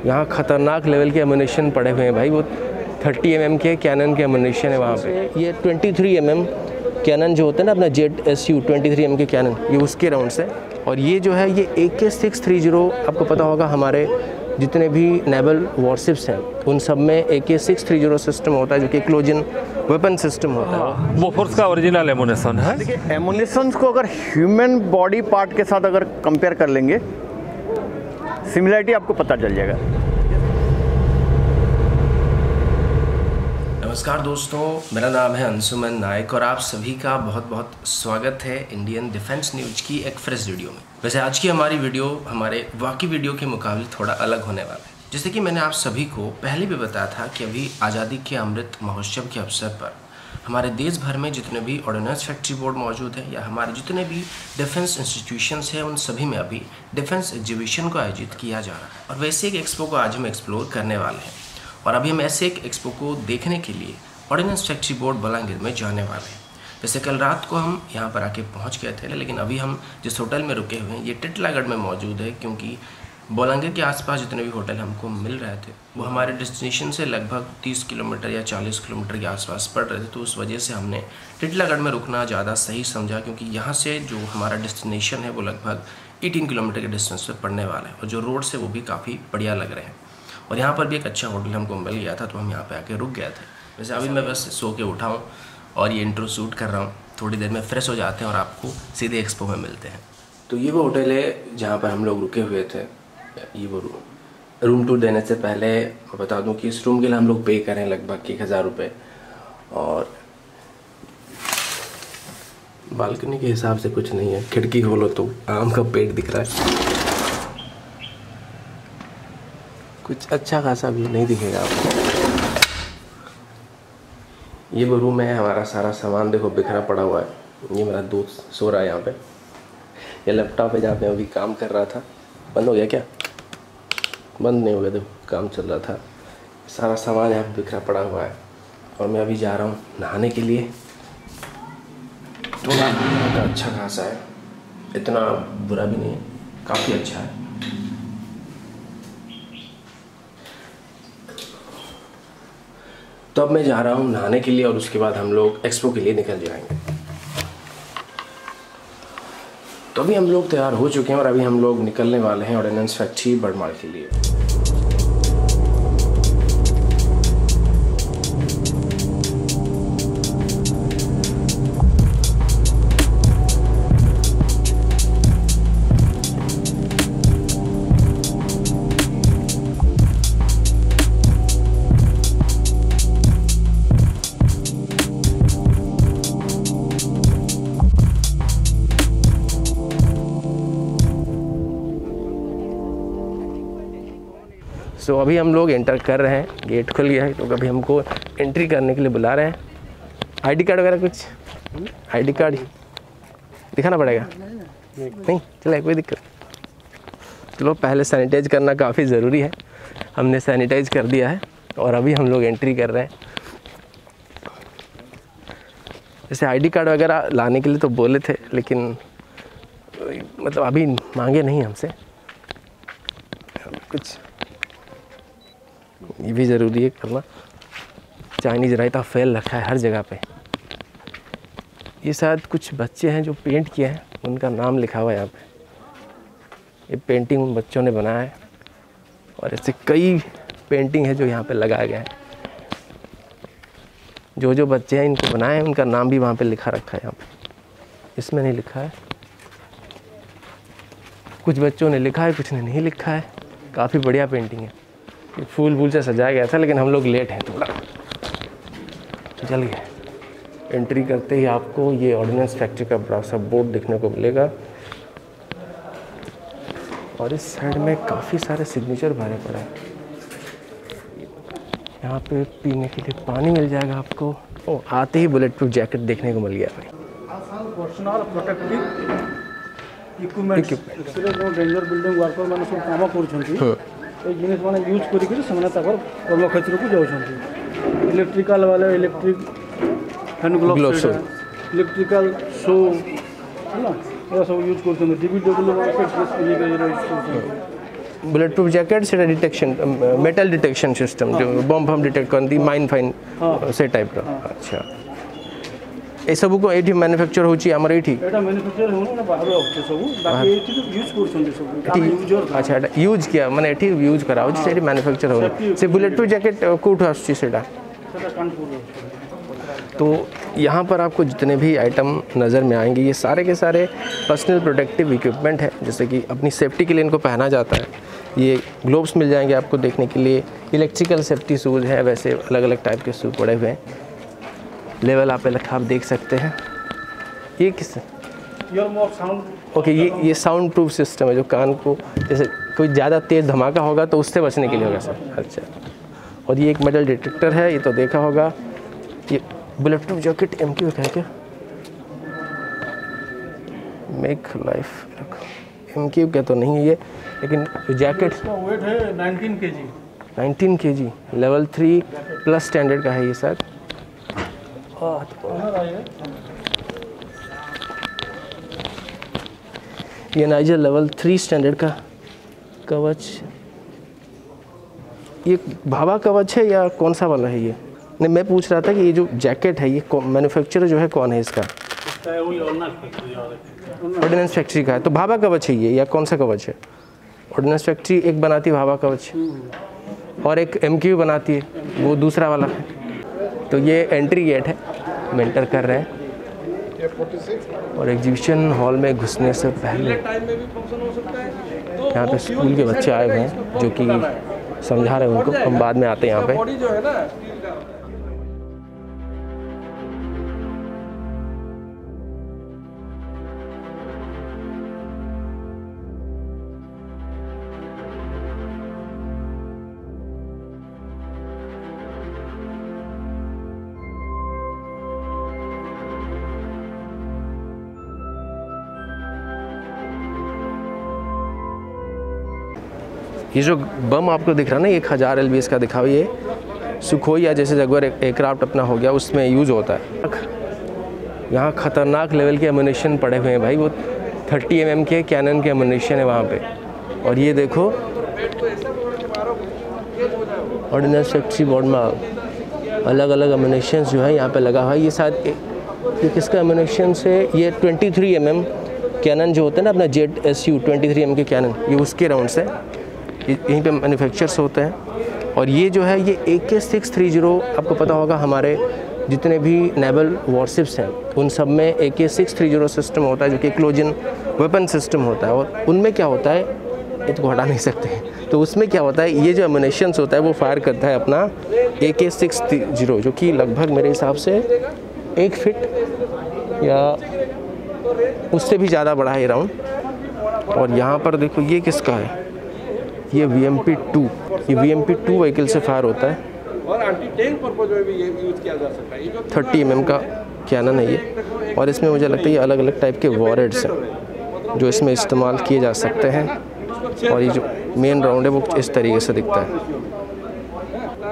यहाँ ख़तरनाक लेवल के एमुनेशन पड़े हुए हैं भाई। वो 30 mm के कैनन के एमुनेशन है वहाँ पे। ये 23 mm कैनन जो होता है ना अपना ZSU 23 mm के कैनन, ये उसके राउंड्स है। और ये जो है ये AK-630, आपको पता होगा हमारे जितने भी नेवल वॉरशिप्स हैं उन सब में AK-630 सिस्टम होता है जो कि एक्सप्लोजन वेपन सिस्टम होता है। वो फोर्स का ओरिजिनल एमुनेशन है। देखिए एमुनेशन को अगर ह्यूमन बॉडी पार्ट के साथ अगर कंपेयर कर लेंगे, सिमिलरिटी आपको पता चल जाएगा। नमस्कार दोस्तों, मेरा नाम है अंशुमन नायक और आप सभी का बहुत बहुत स्वागत है इंडियन डिफेंस न्यूज की एक फ्रेश वीडियो में। वैसे आज की हमारी वीडियो हमारे बाकी वीडियो के मुकाबले थोड़ा अलग होने वाला है। जैसे कि मैंने आप सभी को पहले भी बताया था कि अभी आज़ादी के अमृत महोत्सव के अवसर पर हमारे देश भर में जितने भी ऑर्डिनेंस फैक्ट्री बोर्ड मौजूद है या हमारे जितने भी डिफेंस इंस्टीट्यूशंस हैं उन सभी में अभी डिफेंस एग्जीबिशन को आयोजित किया जा रहा है। और वैसे एक एक्सपो को आज हम एक्सप्लोर करने वाले हैं और अभी हम ऐसे एक एक्सपो को देखने के लिए ऑर्डिनेंस फैक्ट्री बोर्ड बलांगीर में जाने वाले हैं। वैसे कल रात को हम यहाँ पर आके पहुँच गए थे, लेकिन अभी हम जिस होटल में रुके हुए हैं ये टिटलागढ़ में मौजूद है, क्योंकि बलांगीर के आसपास जितने भी होटल हमको मिल रहे थे वो हमारे डेस्टिनेशन से लगभग 30 किलोमीटर या 40 किलोमीटर के आसपास पड़ रहे थे। तो उस वजह से हमने टिटलागढ़ में रुकना ज़्यादा सही समझा, क्योंकि यहाँ से जो हमारा डेस्टिनेशन है वो लगभग 18 किलोमीटर के डिस्टेंस पर पड़ने वाला है और जो रोड से वो भी काफ़ी बढ़िया लग रहे हैं। और यहाँ पर भी एक अच्छा होटल हमको मिल गया था तो हम यहाँ पे आके रुक गए थे। वैसे अभी मैं बस सो के उठा हूँ और ये इंट्रो शूट कर रहा हूँ। थोड़ी देर में फ्रेश हो जाते हैं और आपको सीधे एक्सपो में मिलते हैं। तो ये वो होटल है जहाँ पर हम लोग रुके हुए थे। ये वो रूम टूर देने से पहले मैं बता दूँ कि इस रूम के लिए हम लोग पे करें लगभग 1000 रुपये। और बालकनी के हिसाब से कुछ नहीं है, खिड़की खोलो तो आम का पेड़ दिख रहा है। कुछ अच्छा खासा भी नहीं दिखेगा आपको। ये वो रूम है, हमारा सारा सामान देखो बिखरा पड़ा हुआ है। ये मेरा दोस्त सो रहा है यहाँ पे। ये लैपटॉप है जहाँ पे अभी काम कर रहा था। बंद हो गया क्या? बंद नहीं हो गया, देखो काम चल रहा था। सारा सामान यहाँ पे बिखरा पड़ा हुआ है और मैं अभी जा रहा हूँ नहाने के लिए। थोड़ा अच्छा खासा है, इतना बुरा भी नहीं है, काफ़ी अच्छा है। तो अब मैं जा रहा हूँ नहाने के लिए और उसके बाद हम लोग एक्सपो के लिए निकल जाएंगे। तो अभी हम लोग तैयार हो चुके हैं और अभी हम लोग निकलने वाले हैं ऑर्डिनेंस फैक्ट्री बड़माल के लिए। सो अभी हम लोग एंटर कर रहे हैं, गेट खुल गया है तो अभी हमको एंट्री करने के लिए बुला रहे हैं। आईडी कार्ड वगैरह कुछ? आईडी कार्ड दिखाना पड़ेगा? नहीं चलो कोई दिक्कत। चलो पहले सैनिटाइज करना काफ़ी ज़रूरी है, हमने सैनिटाइज कर दिया है और अभी हम लोग एंट्री कर रहे हैं। जैसे आईडी कार्ड वगैरह लाने के लिए तो बोले थे, लेकिन मतलब अभी मांगे नहीं हमसे। कुछ ये भी ज़रूरी है करना। चाइनीज़ रायता फैल रखा है हर जगह पे। ये शायद कुछ बच्चे हैं जो पेंट किए हैं, उनका नाम लिखा हुआ है यहाँ पे। ये पेंटिंग उन बच्चों ने बनाया है और ऐसे कई पेंटिंग है जो यहाँ पे लगाया गया है। जो जो बच्चे हैं इनको बनाए हैं उनका नाम भी वहाँ पे लिखा रखा है। यहाँ पे इसमें नहीं लिखा है, कुछ बच्चों ने लिखा है कुछ ने नहीं लिखा है। काफ़ी बढ़िया पेंटिंग है। फूल वूल से सजाया गया था, लेकिन हम लोग लेट हैं थोड़ा। चलिए एंट्री करते ही आपको ये ऑर्डिनेंस फैक्ट्री का बड़ा सा बोर्ड देखने को मिलेगा और इस साइड में काफ़ी सारे सिग्नेचर भरे पड़े हैं। यहाँ पे पीने के लिए पानी मिल जाएगा आपको। ओ आते ही बुलेट प्रूफ जैकेट देखने को मिल गया भाई। इक्विपमेंट डेंजर बिल्डिंग वर्कर मैंने सब काम कर जिनिस मैंने यूज करी कर्म क्षेत्र को जाऊँ। इलेक्ट्रिकल वाले electric hand gloves, electrical show है ना, ये सब यूज कर। DBW बुलेट प्रूफ जैकेट से डिटेक्शन मेटल डिटेक्शन सिस्टम जो बम फम डिटेक्ट करती माइन फाइन से टाइप का। अच्छा ए सब को एठी मैन्युफैक्चर होची हमर एठी एटा मैन्युफैक्चर होनो ना बाहर आउचे सब बाकी एठी यूज करछन सब। अच्छा एटा यूज किया माने एठी यूज कराउ से एठी मैन्युफैक्चर हो से बुलेट प्रूफ जैकेट कोठ आछी सेटा तो यहाँ पर आपको जितने भी आइटम नज़र में आएंगे ये सारे के सारे पर्सनल प्रोटेक्टिव इक्विपमेंट है, जैसे कि अपनी सेफ्टी के लिए इनको पहना जाता है। ये ग्लोव्स मिल जाएंगे आपको देखने के लिए, इलेक्ट्रिकल सेफ्टी शूज़ हैं, वैसे अलग अलग टाइप के शूज़ पड़े हुए हैं। लेवल आप लिखा आप देख सकते हैं। ये किस ओके ये साउंड प्रूफ सिस्टम है जो कान को जैसे कोई ज़्यादा तेज़ धमाका होगा तो उससे बचने के लिए होगा सर। अच्छा और ये एक मेटल डिटेक्टर है, ये तो देखा होगा। ये बुलेट प्रूफ जैकेट MQ है क्या? मेक लाइफ MQ क्या तो नहीं है ये, लेकिन जैकेट वेट है 19 kg 19 kg level 3 plus standard का है ये सर। ये नाइजर लेवल 3 स्टैंडर्ड का कवच, ये भाभा कवच है या कौन सा वाला है ये? नहीं मैं पूछ रहा था कि ये जो जैकेट है ये मैन्युफैक्चरर जो है कौन है इसका? ऑर्डिनेंस फैक्ट्री का है। तो भाभा कवच है ये या कौन सा कवच है? ऑर्डिनेंस फैक्ट्री एक बनाती है भाभा कवच और एक MQ बनाती है, वो दूसरा वाला है। तो ये एंट्री गेट है, हम एंटर कर रहे हैं और एग्जीबिशन हॉल में घुसने से पहले यहाँ पे स्कूल के बच्चे आए हुए हैं जो कि समझा रहे हैं उनको, हम बाद में आते हैं यहाँ पे। ये जो बम आपको दिख रहा है ना, 1000 LBS का दिखा हुआ, ये सुखोई या जैसे जगवर एयरक्राफ्ट अपना हो गया उसमें यूज़ होता है। यहाँ ख़तरनाक लेवल के एमुनेशन पड़े हुए हैं भाई, वो 30 mm के कैनन के एमुनेशन है वहाँ पे। और ये देखो ऑर्डिनेंस फैक्ट्री बोर्ड में अलग अलग एमुनेशन जो है यहाँ पे लगा हुआ है। ये शायद ये किसका एमुनेशन से, ये 23 mm कैनन जो होता है ना अपना ZSU 23 mm के कैनन, ये उसके राउंड से यहीं पे मैन्युफैक्चर्स होते हैं। और ये जो है ये AK-630, आपको पता होगा हमारे जितने भी नेवल वॉरशिप्स हैं उन सब में AK-630 सिस्टम होता है जो कि एक्सप्लोजन वेपन सिस्टम होता है। और उनमें क्या होता है, ये तो घटा नहीं सकते, तो उसमें क्या होता है, ये जो एमुनेशंस होता है वो फायर करता है अपना AK-630 जो कि लगभग मेरे हिसाब से 1 फीट या उससे भी ज़्यादा बड़ा है ये राउंड। और यहाँ पर देखो ये किसका है, ये VMP-2, ये VMP-2 व्हीकल से फायर होता है और एंटी टैंक पर्पस में भी ये यूज़ किया जा सकता है। 30 mm का कैनन है ये। और इसमें मुझे लगता है ये अलग अलग टाइप के वॉरेट्स हैं जो इसमें इस्तेमाल किए जा सकते हैं। और ये जो मेन राउंड है वो इस तरीके से दिखता है।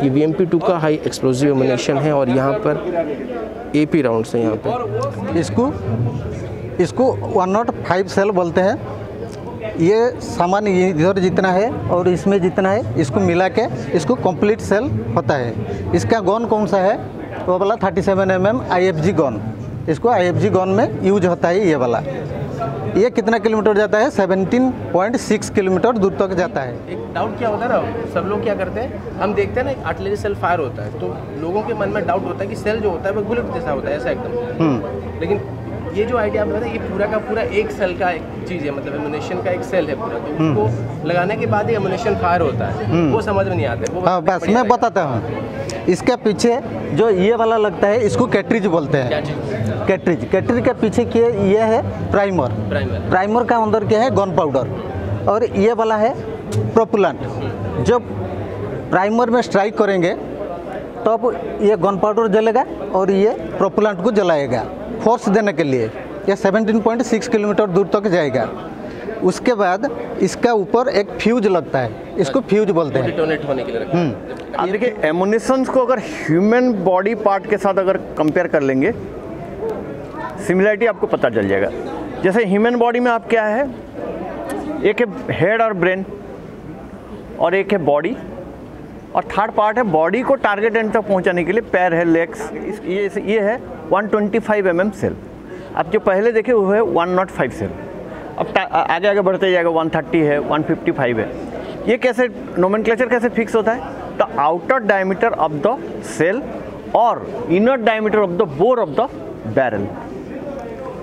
ये VMP-2 का हाई एक्सप्लोजिव एमुनेशन है और यहाँ पर AP राउंड्स हैं यहाँ पे। इसको 105 सेल बोलते हैं। ये सामान इधर जितना है और इसमें जितना है इसको मिला के इसको कंप्लीट सेल होता है। इसका गन कौन सा है, वो वाला 37 mm IFG गन, इसको IFG गन में यूज होता है ये वाला। ये कितना किलोमीटर जाता है, 17.6 किलोमीटर दूर तक जाता है। एक डाउट क्या होता है ना, सब लोग क्या करते हैं, हम देखते हैं ना आर्टिलरी सेल फायर होता है तो लोगों के मन में डाउट होता है कि सेल जो होता है वो बुलेट जैसा होता है ऐसा एकदम। लेकिन ये जो आइडिया आपने बताया ये पूरा का पूरा एक सेल का एक चीज़ है, मतलब एमुनेशन का एक सेल है पूरा, तो उसको लगाने के बाद ही एमुनेशन फायर होता है, वो समझ में नहीं आता है। हाँ बस मैं बताता हूँ। इसके पीछे जो ये वाला लगता है इसको कैट्रिज बोलते हैं। कैट्रिज के पीछे क्या ये है, प्राइमर का अंदर क्या है, गन पाउडर। और ये वाला है प्रोपेलेंट। जब प्राइमर में स्ट्राइक करेंगे तब ये गन पाउडर जलेगा और ये प्रोपेलेंट को जलाएगा फोर्स देने के लिए। ये 17.6 किलोमीटर दूर तक जाएगा। उसके बाद इसका ऊपर एक फ्यूज लगता है, इसको फ्यूज बोलते हैं, डिटोनेट होने के लिए। आप देखिए एमुनिशंस को अगर ह्यूमन बॉडी पार्ट के साथ अगर कंपेयर कर लेंगे, सिमिलरिटी आपको पता चल जाएगा। जैसे ह्यूमन बॉडी में आप क्या है, एक है हेड और ब्रेन, और एक है बॉडी, और थर्ड पार्ट है बॉडी को टारगेट एंड तक पहुंचाने के लिए पैर है, लेग्स। ये है 125 mm सेल। अब जो पहले देखे वो है 105 सेल। अब आगे आगे बढ़ते जाएगा, 130 है, 155 है। ये कैसे नोमेनक्लेचर कैसे फिक्स होता है? The outer diameter of the shell और inner diameter of the bore of the barrel,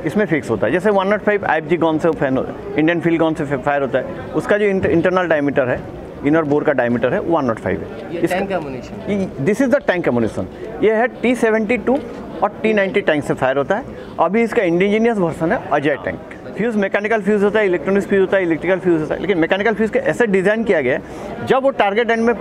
इसमें फिक्स होता है। जैसे 105 IFG गन से फैन इंडियन फील्ड गन से फायर होता है, उसका जो इंटरनल डायमीटर है, इनर बोर का डायमीटर है 105 है। Tank ammunition, this is the tank ammunition. ये है T72 और T90 टैंक से फायर होता है। अभी इसका इंडिजीनियस वर्जन है Ajay tank. Fuse mechanical fuse होता है, इलेक्ट्रॉनिक फ्यूज़ होता है, इलेक्ट्रिकल फ्यूज़ होता है, लेकिन मैकेनिकल फ्यूज़ के ऐसे डिज़ाइन किया गया है जब वो टारगेट एंड में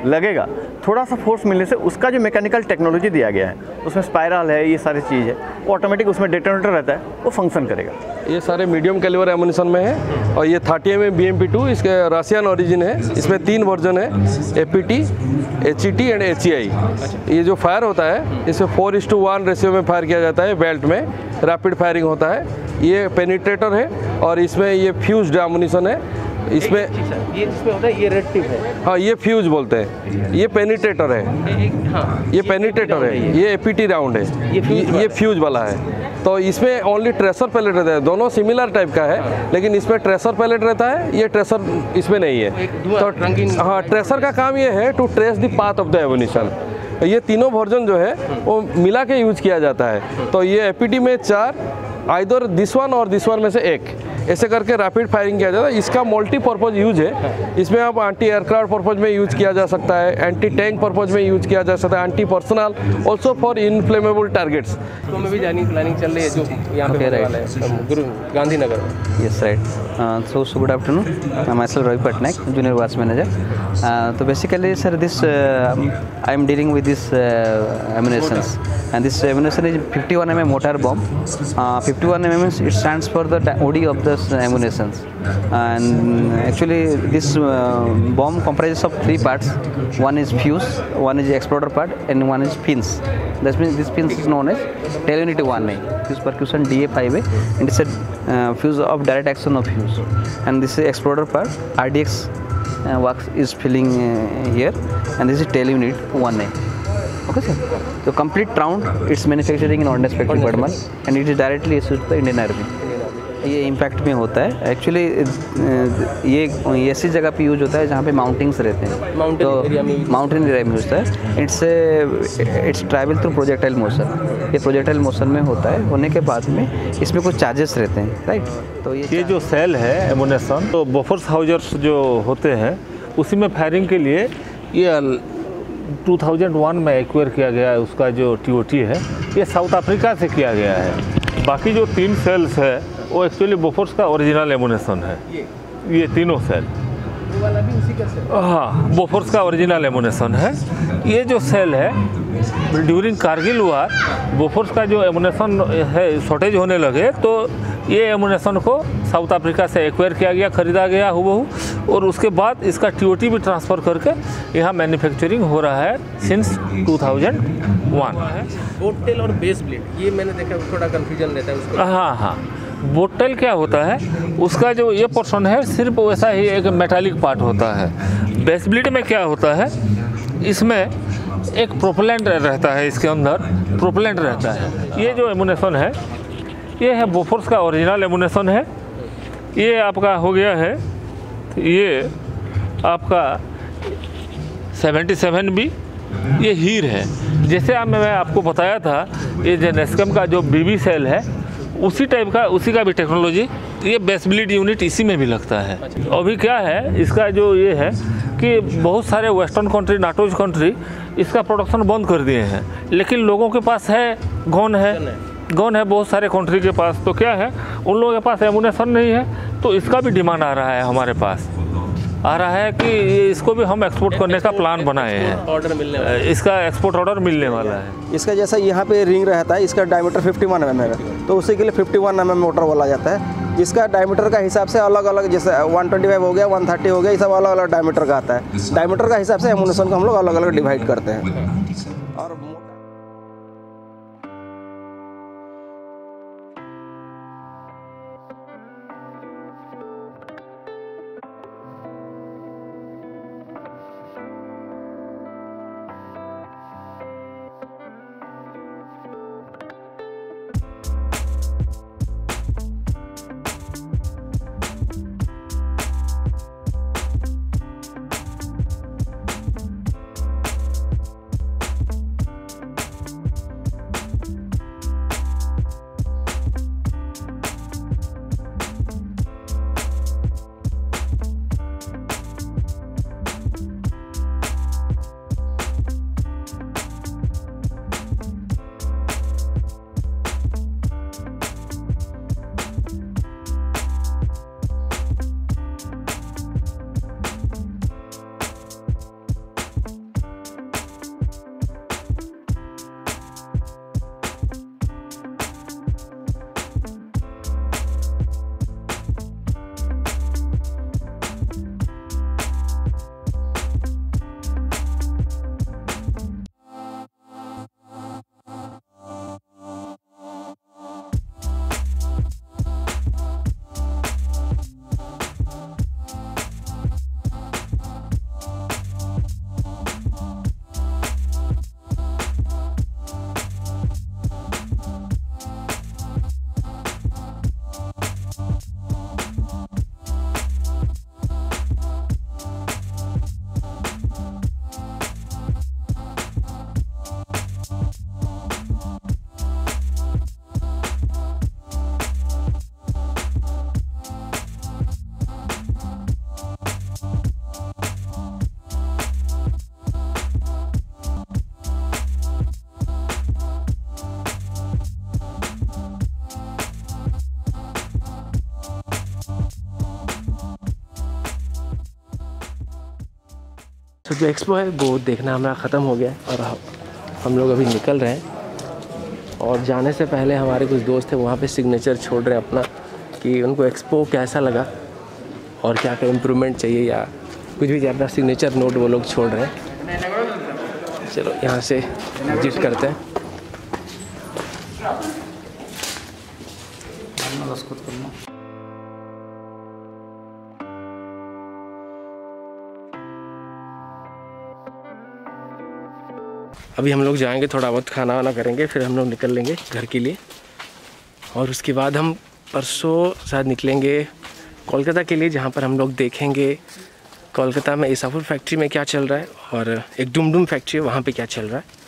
लगेगा, थोड़ा सा फोर्स मिलने से उसका जो मैकेनिकल टेक्नोलॉजी दिया गया है, उसमें स्पाइरल है, ये सारी चीज़ है, वो ऑटोमेटिक उसमें डेटोनेटर रहता है, वो फंक्शन करेगा। ये सारे मीडियम कैलिबर एमुनेशन में है और ये 30 mm BMP2 इसके रशियन ओरिजिन है। इसमें 3 वर्जन है, APT, HET एंड HEI। ये जो फायर होता है इसमें 4:1 रेशियो में फायर किया जाता है, बेल्ट में रैपिड फायरिंग होता है। ये पेनिट्रेटर है और इसमें ये फ्यूज्ड एमुनेशन है। इसमें ये जिसमें होता है ये रेड टिप है। हाँ, ये फ्यूज बोलते हैं, ये पेनिट्रेटर है। हाँ, ये पेनिट्रेटर है, ये APT राउंड है, ये फ्यूज वाला है। तो इसमें ओनली ट्रेसर पैलेट रहता है, दोनों सिमिलर टाइप का है, लेकिन इसमें ट्रेसर पैलेट रहता है, ये ट्रेसर इसमें नहीं है। तो हाँ, ट्रेसर का काम ये है to trace the path of the ammunition. ये तीनों वर्जन जो है वो मिला के यूज किया जाता है। तो ये APT में 4, आइदर दिस वन और दिस वन में से एक, ऐसे करके रैपिड फायरिंग किया जाता है। इसका मल्टीपर्पज़ यूज है। इसमें आप एंटी एयरक्राफ्ट पर्पज़ में यूज किया जा सकता है, एंटी टैंक पर्पज़ में यूज किया जा सकता है, anti personal, also for inflammable targets. तो में भी जाने की प्लानिंग चल रही है जो यहाँ पे होने वाला है गुरु गांधीनगर में। Yes, right. So good afternoon. Myself Ravi Patnaik, Junior Watch Manager. So basically, sir, this I am dealing with this ammunitions, and this ammunition is 51 mm mortar bomb. 51 mm it stands for the OD of the ammunitions, and actually this bomb comprises of 3 parts. One is fuse, one is exploder part, and one is pins. That means this pins is known as tail unit 1A, fuse percussion DA5A, and it's a fuse of direct action of fuse, and this is exploder part, RDX works is filling here, and this is tail unit 1A. Okay sir, so complete round it's manufacturing in ordnance factory Badman, and it is directly issued to the Indian Army. ये impact में होता है actually. ये ऐसी जगह पे use होता है जहाँ पे माउंटिंग्स रहते हैं, माउंटेन एरिया में होता है। It's travel through projectile motion. ये प्रोजेक्टाइल मोशन में होता है, होने के बाद में इसमें कुछ चार्जेस रहते हैं, राइट। तो ये जो सेल है एमुनेशन, तो बफर्स हाउजर्स जो होते हैं उसी में फायरिंग के लिए ये 2001 में एक्वायर किया गया है। उसका जो TOT है ये साउथ अफ्रीका से किया गया है। बाकी जो 3 सेल्स है वो एक्चुअली बोफोर्स का ओरिजिनल एमुनेशन है। ये तीनों सेल हाँ बोफोर्स का ओरिजिनल एमुनेशन है। ये जो सेल है ड्यूरिंग कारगिल वार बोफोर्स का जो एमुनेशन है शॉर्टेज होने लगे, तो ये एमुनेशन को साउथ अफ्रीका से एक्वायर किया गया, ख़रीदा गया हुबहू, और उसके बाद इसका TOT भी ट्रांसफ़र करके यहाँ मैन्युफैक्चरिंग हो रहा है सिंस 2001। बोट और बेस ब्लेड ये मैंने देखा, थोड़ा कन्फ्यूजन रहता है उसको। हाँ, बोटल क्या होता है, उसका जो ये पोर्शन है सिर्फ वैसा ही एक मेटालिक पार्ट होता है। बेस ब्लेड में क्या होता है, इसमें एक प्रोपेलेंट रहता है, इसके अंदर प्रोपेलेंट रहता है। ये जो एमुनेशन है ये है बोफोर्स का ओरिजिनल एमुनेशन है। ये आपका हो गया है, ये आपका 77B ये हीर है। जैसे मैं आपको बताया था ये जो नेस्कम का जो BB सेल है उसी टाइप का, उसी का भी टेक्नोलॉजी ये बेस ब्लेड यूनिट इसी में भी लगता है। अभी क्या है इसका जो ये है कि बहुत सारे वेस्टर्न कंट्री, नाटोज कंट्री इसका प्रोडक्शन बंद कर दिए हैं, लेकिन लोगों के पास है, गन है बहुत सारे कंट्री के पास। तो क्या है उन लोगों के पास एमुनेशन नहीं है, तो इसका भी डिमांड आ रहा है, हमारे पास आ रहा है कि इसको भी हम एक्सपोर्ट करने का प्लान बनाए हैं। ऑर्डर मिलने वाला है, इसका एक्सपोर्ट ऑर्डर मिलने वाला है। इसका जैसा यहाँ पे रिंग रहता है, इसका डायमीटर 51 mm है, तो उसी के लिए 51 mm मोटर बोला जाता है, जिसका डायमीटर का हिसाब से अलग अलग, जैसे 125 हो गया, 130 हो गया, ये सब अलग अलग डायमीटर का आता है। डायमीटर का हिसाब से एमुनेशन को हम लोग अलग अलग डिवाइड करते हैं। और तो जो एक्सपो है वो देखना हमारा ख़त्म हो गया और हम लोग अभी निकल रहे हैं। और जाने से पहले हमारे कुछ दोस्त हैं वहाँ पे सिग्नेचर छोड़ रहे हैं अपना, कि उनको एक्सपो कैसा लगा और क्या क्या इम्प्रूवमेंट चाहिए या कुछ भी अपना सिग्नेचर नोट वो लोग छोड़ रहे हैं। चलो यहाँ से विजिट करते हैं। अभी हम लोग जाएंगे, थोड़ा बहुत खाना वाना करेंगे, फिर हम लोग निकल लेंगे घर के लिए। और उसके बाद हम परसों शायद निकलेंगे कोलकाता के लिए, जहाँ पर हम लोग देखेंगे कोलकाता में ईसापुर फैक्ट्री में क्या चल रहा है और एक डुमडुम फैक्ट्री है वहाँ पे क्या चल रहा है।